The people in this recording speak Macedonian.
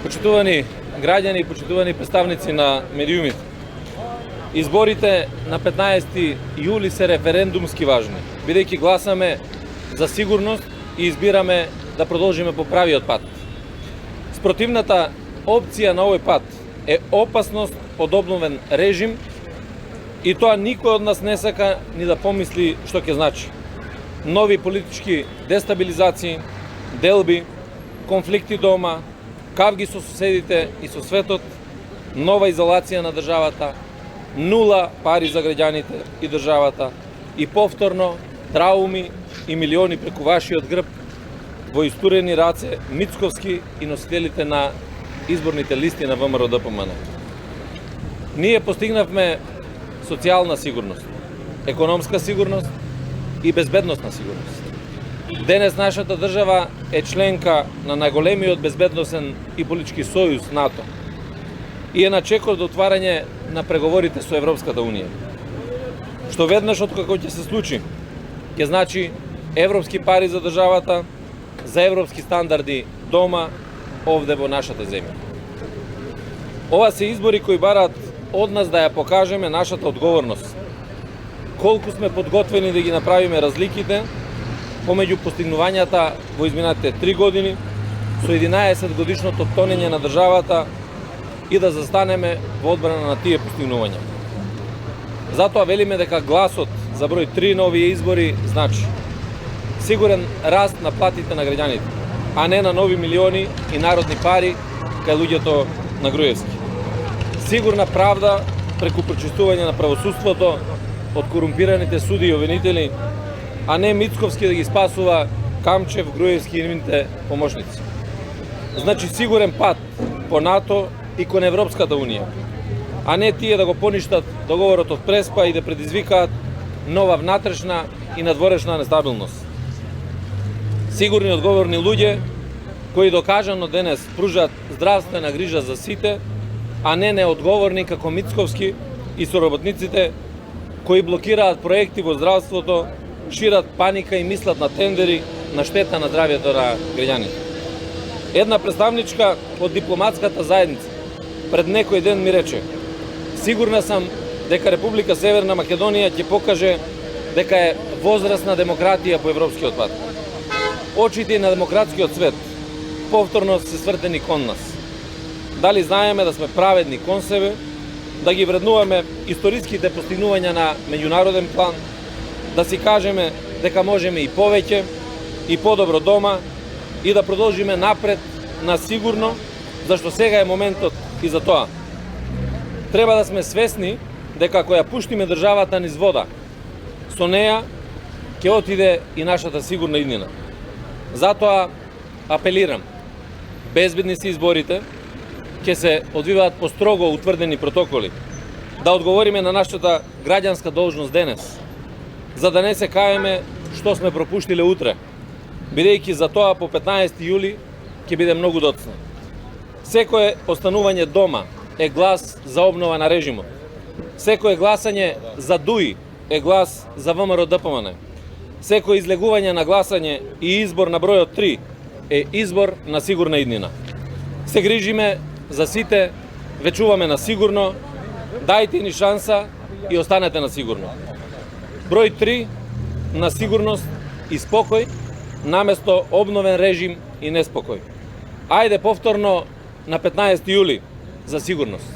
Почитувани граѓани и почитувани представници на медиумите, изборите на 15 јули се референдумски важни, бидејќи гласаме за сигурност и избираме да продолжиме по правиот пат. Спротивната опција на овој пат е опасност од обновен режим и тоа никој од нас не сака ни да помисли што ќе значи. Нови политички дестабилизации, делби, конфликти дома, кавги со соседите и со светот, нова изолација на државата, нула пари за граѓаните и државата и повторно трауми и милиони преку вашиот грб во истурени раце Мицковски и носителите на изборните листи на ВМРО-ДПМН. Ние постигнавме социјална сигурност, економска сигурност и безбедносна сигурност. Денес нашата држава е членка на најголемиот безбедносен и политички сојуз НАТО и е на чекор до отварање на преговорите со Европската Унија. Што веднаш откако ќе се случи, ќе значи европски пари за државата, за европски стандарди дома, овде во нашата земја. Ова се избори кои бараат од нас да ја покажеме нашата одговорност. Колку сме подготвени да ги направиме разликите помеѓу постигнувањата во изминатите 3 години со 11 годишното тонење на државата и да застанеме во одбрана на тие постигнувања. Затоа велиме дека гласот за број 3 на овие избори значи сигурен раст на платите на граѓаните, а не на нови милиони и народни пари кај луѓето на Груевски. Сигурна правда преку прочистување на правосудството од корумпираните суди и обвинители, а не Мицковски да ги спасува Камчев, Груевски и нивните помошници. Значи сигурен пат по НАТО и кон Европската Унија, а не тие да го поништат договорот од Преспа и да предизвикаат нова внатрешна и надворешна нестабилност. Сигурни одговорни луѓе кои докажано денес пружат здравствена грижа за сите, а не неодговорни како Мицковски и соработниците кои блокираат проекти во здравството, шират паника и мислат на тендери на штета на здравјето на граѓаните. Една представничка од дипломатската заедница пред некој ден ми рече: сигурна сам дека Република Северна Македонија ќе покаже дека е возрастна демократија по европскиот пат. Очите на демократскиот свет повторно се свртени кон нас. Дали знаеме да сме праведни кон себе, да ги вреднуваме историските постигнувања на меѓународен план, да си кажеме дека можеме и повеќе, и подобро дома, и да продолжиме напред на сигурно, зашто сега е моментот и за тоа. Треба да сме свесни дека ако ја пуштиме државата низ вода, со неа ќе отиде и нашата сигурна иднина. Затоа апелирам, безбедни се изборите, ќе се одвиваат по строго утврдени протоколи, да одговориме на нашата граѓанска должност денес, за да не се каеме што сме пропуштиле утре, бидејќи за тоа по 15 јули ќе биде многу доцна. Секое останување дома е глас за обнова на режимот. Секое гласање за ДУИ е глас за ВМРО-ДПМН. Секое излегување на гласање и избор на бројот 3 е избор на сигурна иднина. Се грижиме за сите, вечуваме на сигурно, дајте ни шанса и останете на сигурно. Број 3 на сигурност и спокој, наместо обновен режим и неспокој. Ајде повторно на 15 јули за сигурност.